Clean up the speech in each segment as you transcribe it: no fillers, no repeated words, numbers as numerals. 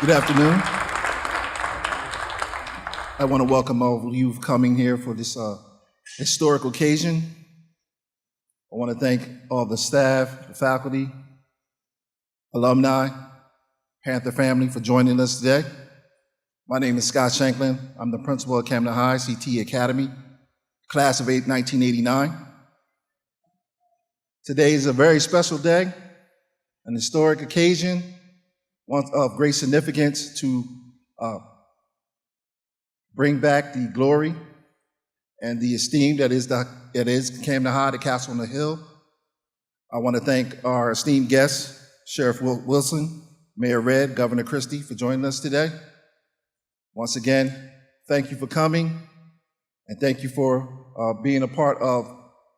Good afternoon. I want to welcome all of you coming here for this historic occasion. I want to thank all the staff, the faculty, alumni, Panther family for joining us today. My name is Scott Shanklin. I'm the principal at Camden High CT Academy, class of 1989. Today is a very special day, an historic occasion, one of great significance to bring back the glory and the esteem that is Camden High, the Castle on the Hill. I want to thank our esteemed guests, Sheriff Wilson, Mayor Red, Governor Christie, for joining us today. Once again, thank you for coming, and thank you for being a part of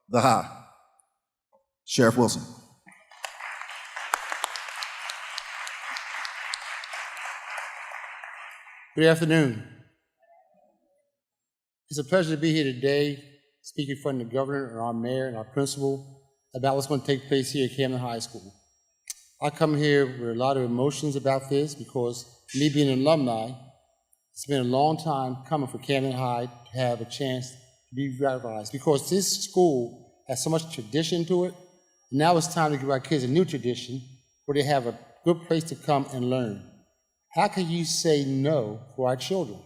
the High. Sheriff Wilson. Good afternoon. It's a pleasure to be here today, speaking in front of the governor and our mayor and our principal about what's going to take place here at Camden High School. I come here with a lot of emotions about this because me being an alumni, it's been a long time coming for Camden High to have a chance to be revitalized because this school has so much tradition to it. Now it's time to give our kids a new tradition where they have a good place to come and learn. How can you say no for our children?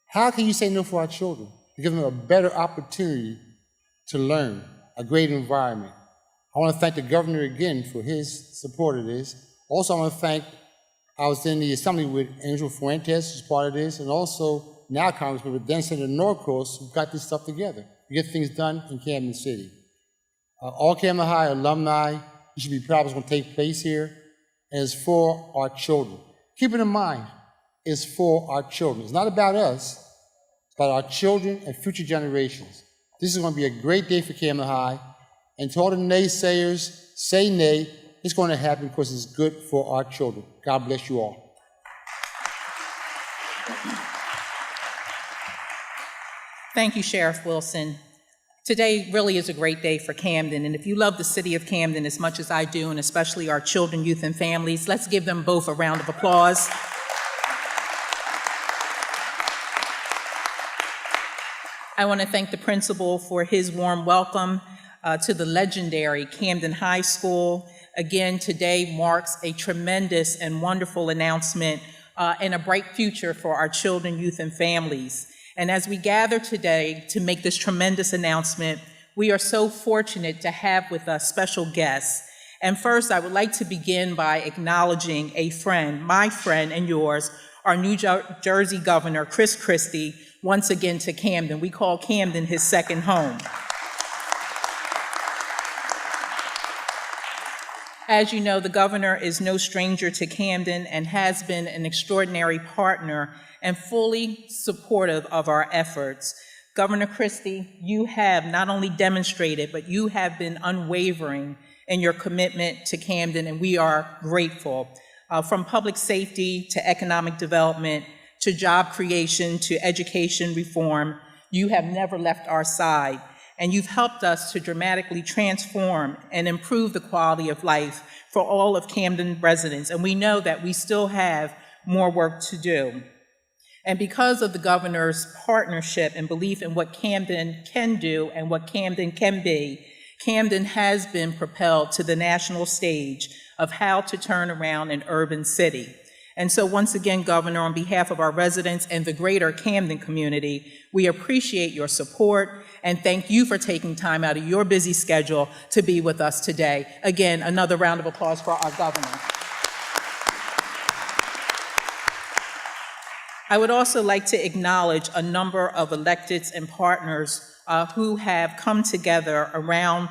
How can you say no for our children? To give them a better opportunity to learn, a great environment. I want to thank the governor again for his support of this. Also, I want to thank, I was in the assembly with Angel Fuentes, who's part of this, and also now Congressman, but then Senator Norcross, who got this stuff together to get things done in Camden City. All Camden High alumni, you should be proud of what's going to take place here, and it's for our children. Keep it in mind, it's for our children. It's not about us, it's about our children and future generations. This is going to be a great day for Camden High, and to all the naysayers, say nay. It's going to happen because it's good for our children. God bless you all. Thank you, Sheriff Wilson. Today really is a great day for Camden, and if you love the city of Camden as much as I do, and especially our children, youth, and families, let's give them both a round of applause. I want to thank the principal for his warm welcome to the legendary Camden High School. Again, today marks a tremendous and wonderful announcement and a bright future for our children, youth, and families. And as we gather today to make this tremendous announcement, we are so fortunate to have with us special guests. And first, I would like to begin by acknowledging a friend, my friend and yours, our New Jersey Governor, Chris Christie, once again to Camden. We call Camden his second home. As you know, the governor is no stranger to Camden and has been an extraordinary partner and fully supportive of our efforts. Governor Christie, you have not only demonstrated, but you have been unwavering in your commitment to Camden, and we are grateful. From public safety to economic development, to job creation, to education reform, you have never left our side, and you've helped us to dramatically transform and improve the quality of life for all of Camden residents, and we know that we still have more work to do. And because of the governor's partnership and belief in what Camden can do and what Camden can be, Camden has been propelled to the national stage of how to turn around an urban city. And so once again, Governor, on behalf of our residents and the greater Camden community, we appreciate your support and thank you for taking time out of your busy schedule to be with us today. Again, another round of applause for our governor. I would also like to acknowledge a number of electeds and partners who have come together around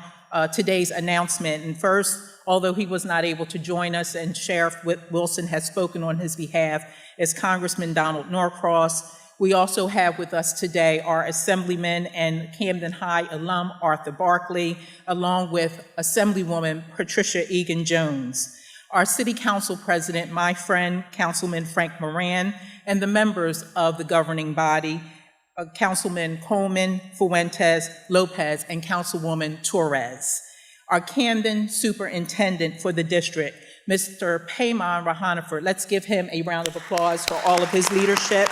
today's announcement. And first, although he was not able to join us and Sheriff Wilson has spoken on his behalf, is Congressman Donald Norcross. We also have with us today our Assemblyman and Camden High alum Arthur Barkley, along with Assemblywoman Patricia Egan-Jones. Our City Council President, my friend, Councilman Frank Moran, and the members of the governing body, Councilman Coleman, Fuentes, Lopez, and Councilwoman Torres. Our Camden Superintendent for the district, Mr. Payman Rahanaford. Let's give him a round of applause for all of his leadership.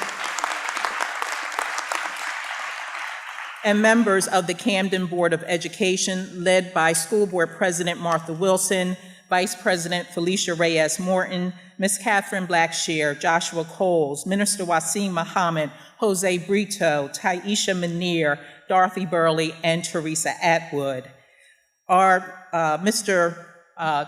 And members of the Camden Board of Education, led by School Board President Martha Wilson, Vice President Felicia Reyes Morton, Ms. Catherine Blackshear, Joshua Coles, Minister Wasim Muhammad, Jose Brito, Taisha Munir, Dorothy Burley, and Teresa Atwood. Our Mr.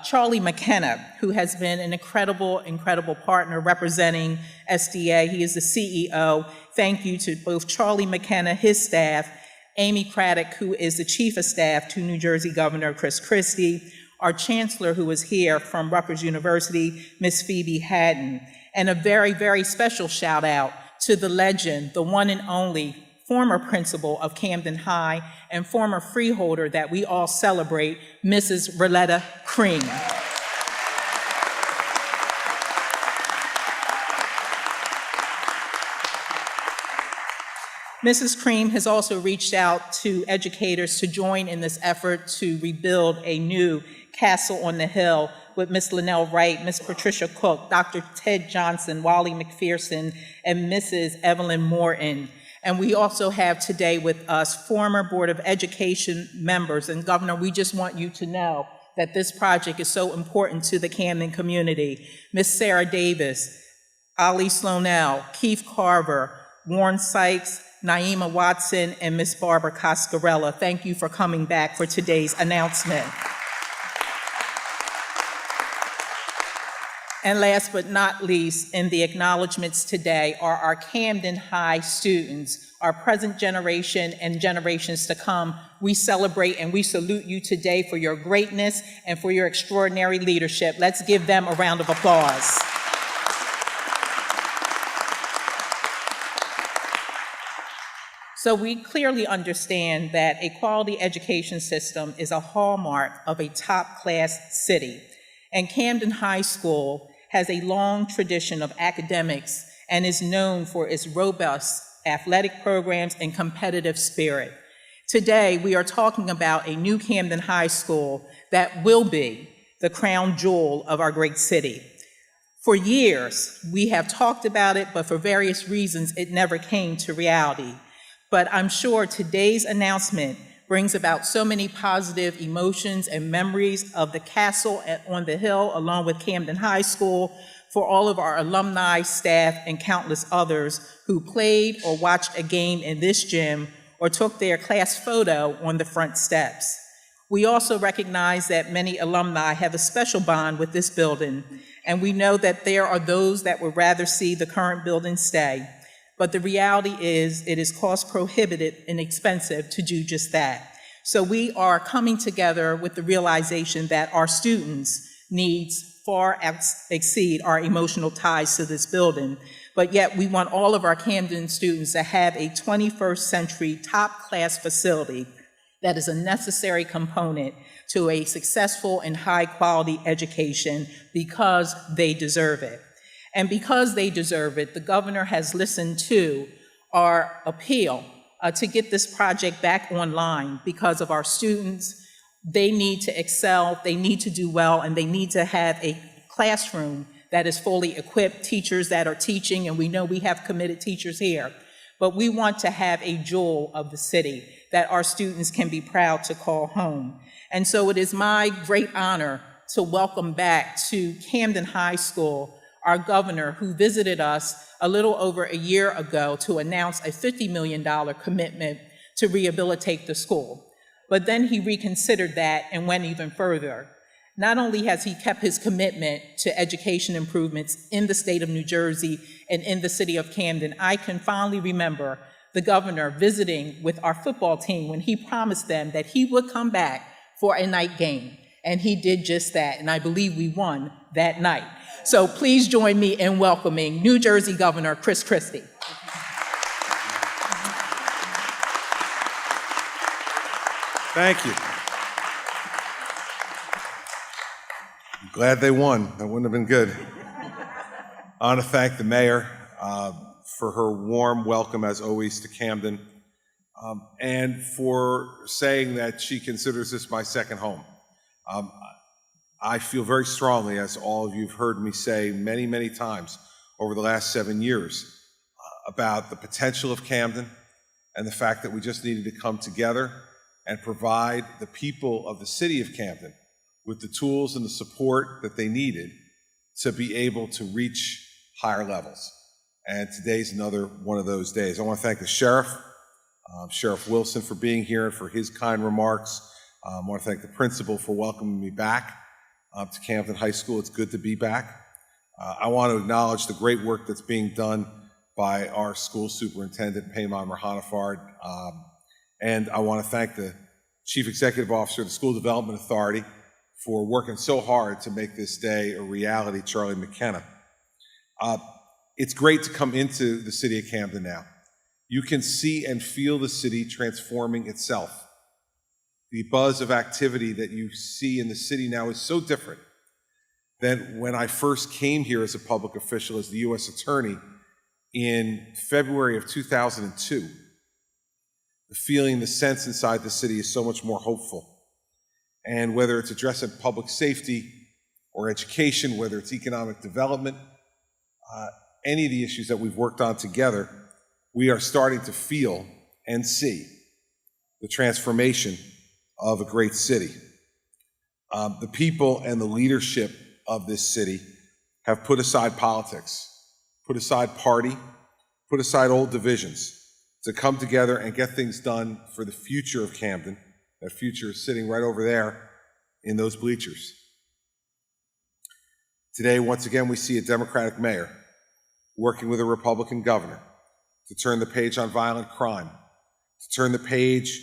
Charlie McKenna, who has been an incredible partner representing SDA. He is the CEO. Thank you to both Charlie McKenna, his staff, Amy Craddock, who is the Chief of Staff to New Jersey Governor Chris Christie, our Chancellor, who is here from Rutgers University, Ms. Phoebe Haddon, and a very special shout out to the legend, the one and only former principal of Camden High and former freeholder that we all celebrate, Mrs. Roletta Cream. Mrs. Cream has also reached out to educators to join in this effort to rebuild a new castle on the hill with Ms. Linnell Wright, Ms. Patricia Cook, Dr. Ted Johnson, Wally McPherson, and Mrs. Evelyn Morton. And we also have today with us former Board of Education members. And Governor, we just want you to know that this project is so important to the Camden community. Ms. Sarah Davis, Ali Slonell, Keith Carver, Warren Sykes, Naima Watson, and Ms. Barbara Coscarella. Thank you for coming back for today's announcement. And last but not least, in the acknowledgements today are our Camden High students, our present generation and generations to come. We celebrate and we salute you today for your greatness and for your extraordinary leadership. Let's give them a round of applause. So we clearly understand that a quality education system is a hallmark of a top-class city. And Camden High School has a long tradition of academics and is known for its robust athletic programs and competitive spirit. Today, we are talking about a new Camden High School that will be the crown jewel of our great city. For years, we have talked about it, but for various reasons, it never came to reality. But I'm sure today's announcement brings about so many positive emotions and memories of the castle on the hill, along with Camden High School, for all of our alumni, staff, and countless others who played or watched a game in this gym or took their class photo on the front steps. We also recognize that many alumni have a special bond with this building, and we know that there are those that would rather see the current building stay. But the reality is it is cost prohibitive and expensive to do just that. So we are coming together with the realization that our students' needs far exceed our emotional ties to this building. But yet we want all of our Camden students to have a 21st century top-class facility that is a necessary component to a successful and high-quality education because they deserve it. And because they deserve it, the governor has listened to our appeal to get this project back online because of our students. They need to excel, they need to do well, and they need to have a classroom that is fully equipped, teachers that are teaching, and we know we have committed teachers here. But we want to have a jewel of the city that our students can be proud to call home. And so it is my great honor to welcome back to Camden High School our governor, who visited us a little over a year ago to announce a $50 million commitment to rehabilitate the school. But then he reconsidered that and went even further. Not only has he kept his commitment to education improvements in the state of New Jersey and in the city of Camden, I can fondly remember the governor visiting with our football team when he promised them that he would come back for a night game. And he did just that, and I believe we won that night. So please join me in welcoming New Jersey Governor Chris Christie. Thank you. I'm glad they won. That wouldn't have been good. I want to thank the mayor for her warm welcome, as always, to Camden, and for saying that she considers this my second home. I feel very strongly, as all of you have heard me say many, many times over the last 7 years, about the potential of Camden and the fact that we just needed to come together and provide the people of the city of Camden with the tools and the support that they needed to be able to reach higher levels. And today's another one of those days. I want to thank the sheriff, Sheriff Wilson, for being here and for his kind remarks. I want to thank the principal for welcoming me back to Camden High School. It's good to be back. I want to acknowledge the great work that's being done by our school superintendent, Payman Rahanafard. And I want to thank the Chief Executive Officer of the School Development Authority for working so hard to make this day a reality, Charlie McKenna. It's great to come into the city of Camden now. You can see and feel the city transforming itself. The buzz of activity that you see in the city now is so different than when I first came here as a public official, as the U.S. Attorney in February of 2002. The feeling, the sense inside the city is so much more hopeful. And whether it's addressing public safety or education, whether it's economic development, any of the issues that we've worked on together, we are starting to feel and see the transformation of a great city. The people and the leadership of this city have put aside politics, put aside party, put aside old divisions to come together and get things done for the future of Camden. That future is sitting right over there in those bleachers. Today, once again, we see a Democratic mayor working with a Republican governor to turn the page on violent crime, to turn the page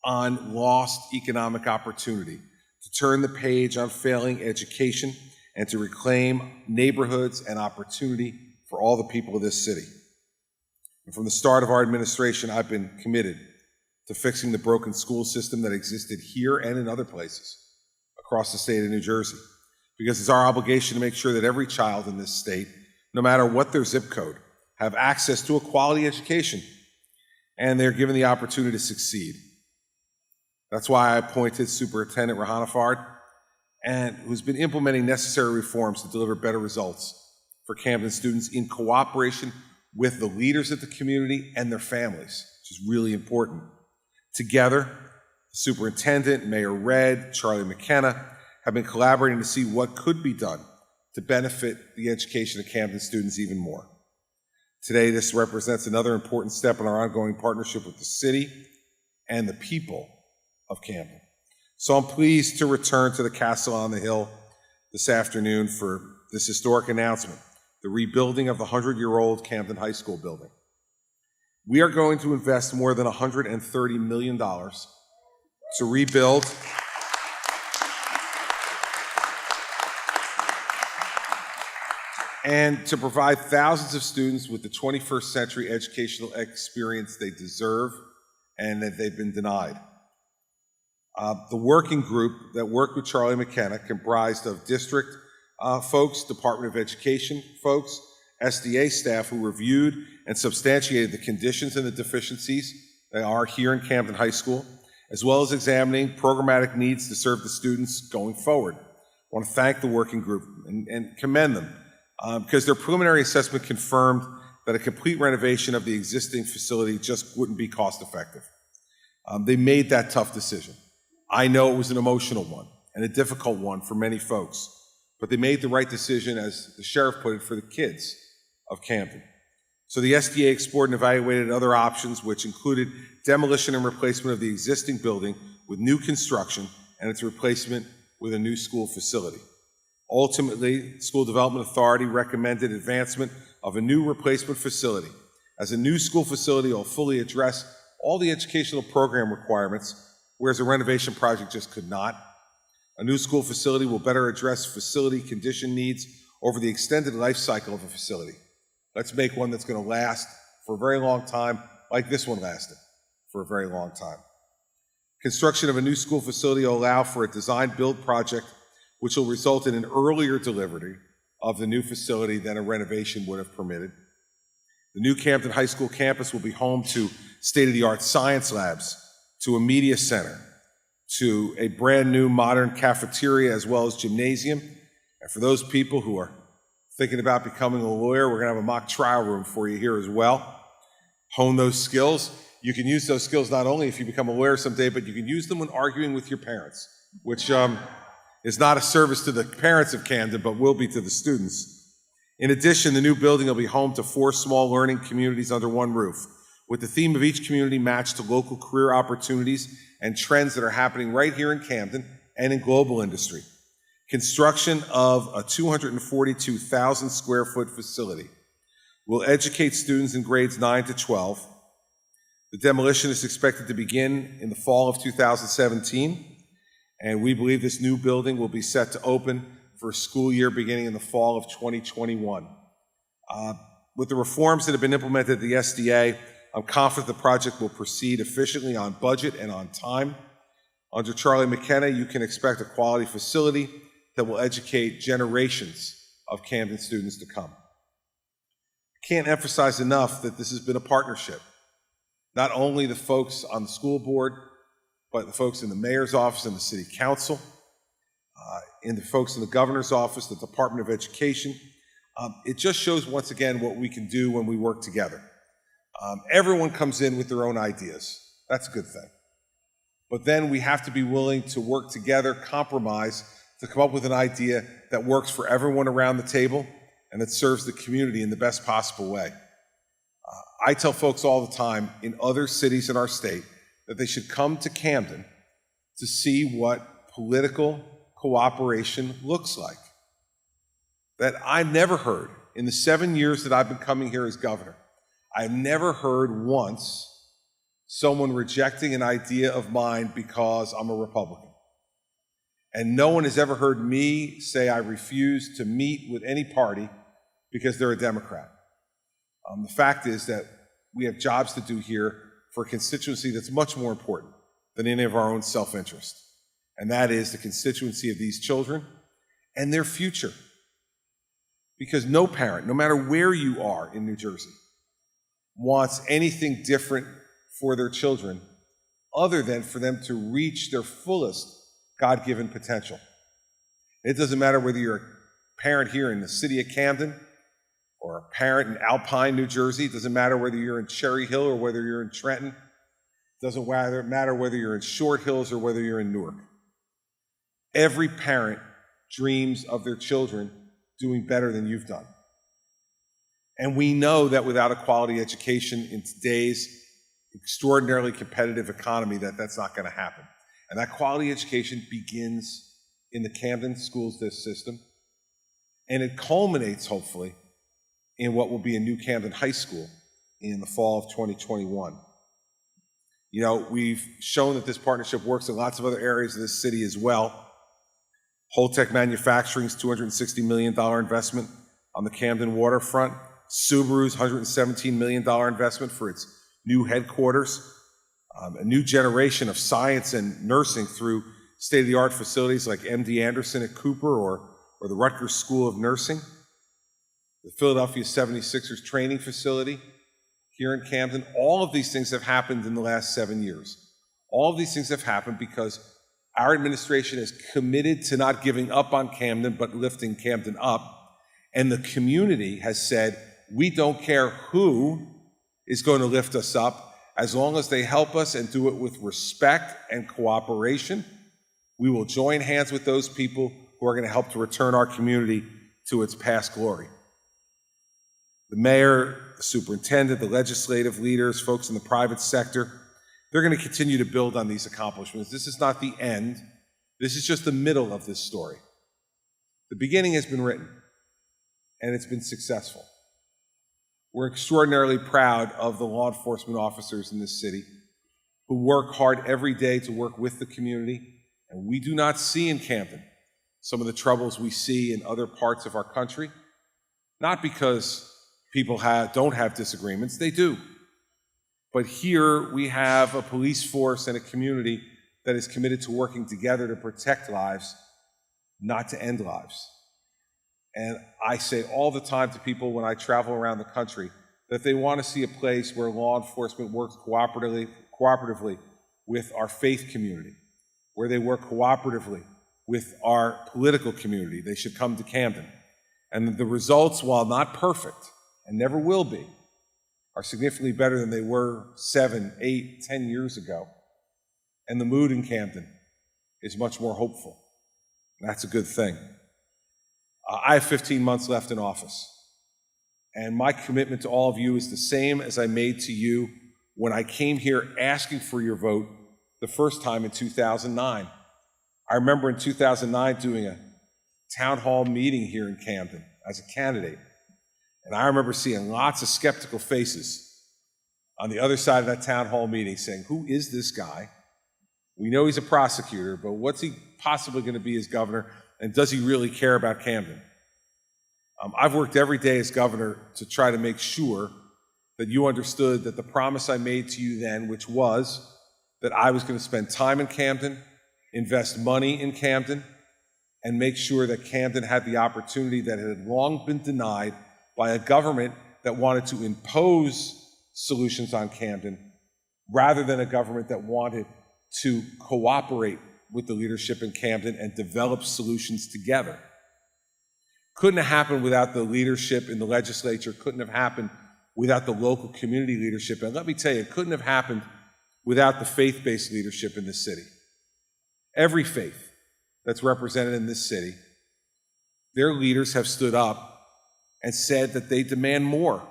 on lost economic opportunity, to turn the page on failing education, and to reclaim neighborhoods and opportunity for all the people of this city. And from the start of our administration, I've been committed to fixing the broken school system that existed here and in other places across the state of New Jersey, because it's our obligation to make sure that every child in this state, no matter what their zip code, have access to a quality education, and they're given the opportunity to succeed. That's why I appointed Superintendent Rahanafard, and who's been implementing necessary reforms to deliver better results for Camden students in cooperation with the leaders of the community and their families, which is really important. Together, the superintendent, Mayor Red, Charlie McKenna, have been collaborating to see what could be done to benefit the education of Camden students even more. Today, this represents another important step in our ongoing partnership with the city and the people of Camden. So I'm pleased to return to the Castle on the Hill this afternoon for this historic announcement, the rebuilding of the 100-year-old Camden High School building. We are going to invest more than $130 million to rebuild and to provide thousands of students with the 21st century educational experience they deserve and that they've been denied. The working group that worked with Charlie McKenna, comprised of district folks, Department of Education folks, SDA staff who reviewed and substantiated the conditions and the deficiencies that are here in Camden High School, as well as examining programmatic needs to serve the students going forward. I want to thank the working group and commend them because their preliminary assessment confirmed that a complete renovation of the existing facility just wouldn't be cost effective. They made that tough decision. I know it was an emotional one and a difficult one for many folks, but they made the right decision, as the sheriff put it, for the kids of Camden. So the SDA explored and evaluated other options, which included demolition and replacement of the existing building with new construction and its replacement with a new school facility. Ultimately, the School Development Authority recommended advancement of a new replacement facility, as a new school facility will fully address all the educational program requirements, whereas a renovation project just could not. A new school facility will better address facility condition needs over the extended life cycle of a facility. Let's make one that's going to last for a very long time, like this one lasted for a very long time. Construction of a new school facility will allow for a design-build project, which will result in an earlier delivery of the new facility than a renovation would have permitted. The new Camden High School campus will be home to state-of-the-art science labs, to a media center, to a brand new modern cafeteria as well as gymnasium. And for those people who are thinking about becoming a lawyer, we're going to have a mock trial room for you here as well. Hone those skills. You can use those skills not only if you become a lawyer someday, but you can use them when arguing with your parents, which is not a service to the parents of Camden, but will be to the students. In addition, the new building will be home to 4 small learning communities under one roof, with the theme of each community matched to local career opportunities and trends that are happening right here in Camden and in global industry. Construction of a 242,000 square foot facility will educate students in grades 9 to 12. The demolition is expected to begin in the fall of 2017, and we believe this new building will be set to open for a school year beginning in the fall of 2021. With the reforms that have been implemented at the SDA, I'm confident the project will proceed efficiently on budget and on time. Under Charlie McKenna, you can expect a quality facility that will educate generations of Camden students to come. I can't emphasize enough that this has been a partnership. Not only the folks on the school board, but the folks in the mayor's office and the city council, and the folks in the governor's office, the Department of Education. It just shows once again what we can do when we work together. Everyone comes in with their own ideas. That's a good thing. But then we have to be willing to work together, compromise, to come up with an idea that works for everyone around the table and that serves the community in the best possible way. I tell folks all the time in other cities in our state that they should come to Camden to see what political cooperation looks like. That I never heard, in the 7 years that I've been coming here as governor, I've never heard once someone rejecting an idea of mine because I'm a Republican. And no one has ever heard me say I refuse to meet with any party because they're a Democrat. The fact is that we have jobs to do here for a constituency that's much more important than any of our own self-interest. And that is the constituency of these children and their future. Because no parent, no matter where you are in New Jersey, wants anything different for their children other than for them to reach their fullest God-given potential. It doesn't matter whether you're a parent here in the city of Camden or a parent in Alpine, New Jersey. It doesn't matter whether you're in Cherry Hill or whether you're in Trenton. It doesn't matter whether you're in Short Hills or whether you're in Newark. Every parent dreams of their children doing better than you've done. And we know that without a quality education in today's extraordinarily competitive economy, that's not going to happen. And that quality education begins in the Camden schools system, and it culminates, hopefully, in what will be a new Camden High School in the fall of 2021. You know, we've shown that this partnership works in lots of other areas of this city as well. Holtec Manufacturing's $260 million investment on the Camden waterfront, Subaru's $117 million investment for its new headquarters, a new generation of science and nursing through state-of-the-art facilities like MD Anderson at Cooper or the Rutgers School of Nursing, the Philadelphia 76ers training facility here in Camden. All of these things have happened in the last 7 years. All of these things have happened because our administration is committed to not giving up on Camden, but lifting Camden up. And the community has said, we don't care who is going to lift us up, as long as they help us and do it with respect and cooperation. We will join hands with those people who are going to help to return our community to its past glory. The mayor, the superintendent, the legislative leaders, folks in the private sector, they're going to continue to build on these accomplishments. This is not the end. This is just the middle of this story. The beginning has been written, and it's been successful. We're extraordinarily proud of the law enforcement officers in this city who work hard every day to work with the community, and we do not see in Camden some of the troubles we see in other parts of our country, not because people don't have disagreements, they do. But here we have a police force and a community that is committed to working together to protect lives, not to end lives. And I say all the time to people when I travel around the country that they want to see a place where law enforcement works cooperatively with our faith community, where they work cooperatively with our political community, they should come to Camden. And the results, while not perfect, and never will be, are significantly better than they were 7, 8, 10 years ago. And the mood in Camden is much more hopeful. And that's a good thing. I have 15 months left in office. And my commitment to all of you is the same as I made to you when I came here asking for your vote the first time in 2009. I remember in 2009 doing a town hall meeting here in Camden as a candidate. And I remember seeing lots of skeptical faces on the other side of that town hall meeting saying, who is this guy? We know he's a prosecutor, but what's he possibly going to be as governor? And does he really care about Camden? I've worked every day as governor to try to make sure that you understood that the promise I made to you then, which was that I was going to spend time in Camden, invest money in Camden, and make sure that Camden had the opportunity that had long been denied by a government that wanted to impose solutions on Camden rather than a government that wanted to cooperate with the leadership in Camden and develop solutions together. Couldn't have happened without the leadership in the legislature, couldn't have happened without the local community leadership. And let me tell you, it couldn't have happened without the faith-based leadership in this city. Every faith that's represented in this city, their leaders have stood up and said that they demand more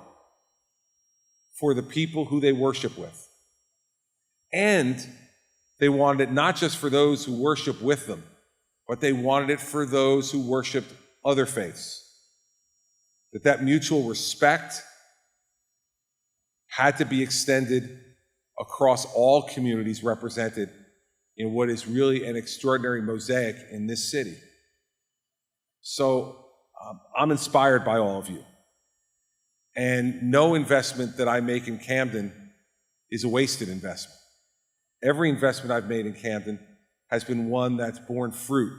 for the people who they worship with. And they wanted it not just for those who worship with them, but they wanted it for those who worshiped other faiths. That mutual respect had to be extended across all communities represented in what is really an extraordinary mosaic in this city. So I'm inspired by all of you. And no investment that I make in Camden is a wasted investment. Every investment I've made in Camden has been one that's borne fruit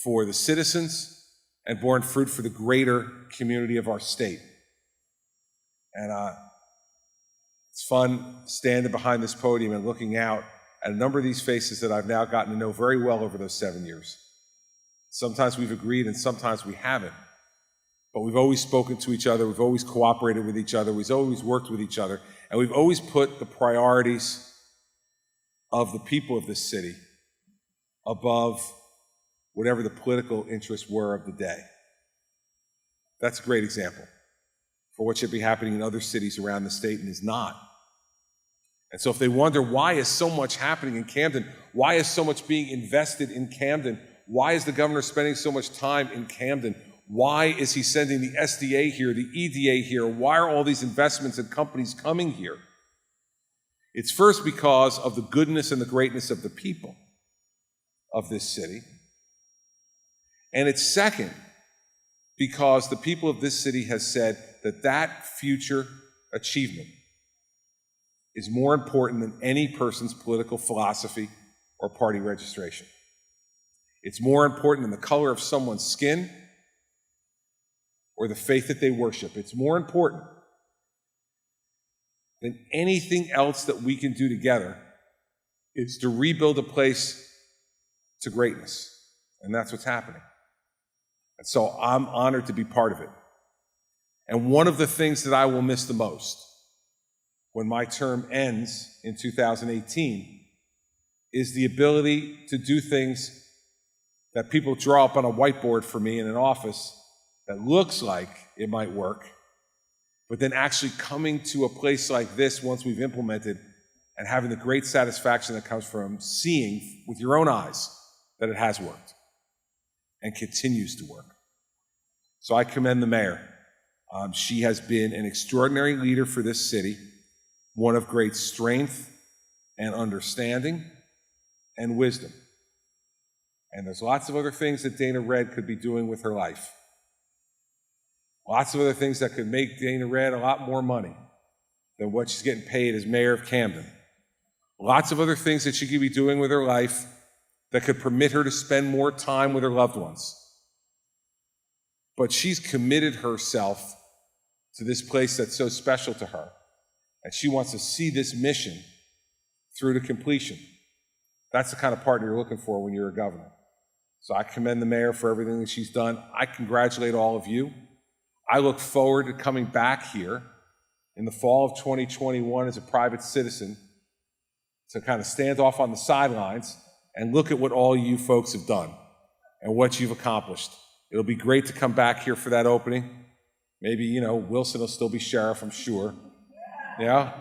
for the citizens and borne fruit for the greater community of our state. And it's fun standing behind this podium and looking out at a number of these faces that I've now gotten to know very well over those 7 years. Sometimes we've agreed and sometimes we haven't. But we've always spoken to each other, we've always cooperated with each other, we've always worked with each other, and we've always put the priorities of the people of this city above whatever the political interests were of the day. That's a great example for what should be happening in other cities around the state and is not. And so if they wonder why is so much happening in Camden, why is so much being invested in Camden, why is the governor spending so much time in Camden, why is he sending the SDA here, the EDA here, why are all these investments and companies coming here? It's first because of the goodness and the greatness of the people of this city. And it's second because the people of this city has said that that future achievement is more important than any person's political philosophy or party registration. It's more important than the color of someone's skin or the faith that they worship. It's more important than anything else that we can do together is to rebuild a place to greatness. And that's what's happening. And so I'm honored to be part of it. And one of the things that I will miss the most when my term ends in 2018 is the ability to do things that people draw up on a whiteboard for me in an office that looks like it might work, but then actually coming to a place like this once we've implemented and having the great satisfaction that comes from seeing with your own eyes that it has worked and continues to work. So I commend the mayor. She has been an extraordinary leader for this city, one of great strength and understanding and wisdom. And there's lots of other things that Dana Red could be doing with her life. Lots of other things that could make Dana Red a lot more money than what she's getting paid as mayor of Camden. Lots of other things that she could be doing with her life that could permit her to spend more time with her loved ones. But she's committed herself to this place that's so special to her. And she wants to see this mission through to completion. That's the kind of partner you're looking for when you're a governor. So I commend the mayor for everything that she's done. I congratulate all of you. I look forward to coming back here in the fall of 2021 as a private citizen to kind of stand off on the sidelines and look at what all you folks have done and what you've accomplished. It'll be great to come back here for that opening. Maybe, you know, Wilson will still be sheriff, I'm sure. Yeah,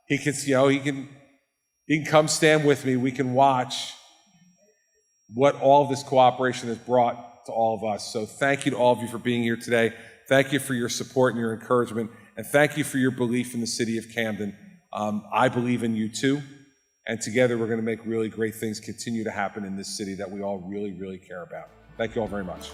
he can come stand with me. We can watch what all of this cooperation has brought to all of us. So thank you to all of you for being here today. Thank you for your support and your encouragement. And thank you for your belief in the city of Camden. I believe in you too. And together we're going to make really great things continue to happen in this city that we all really, really care about. Thank you all very much.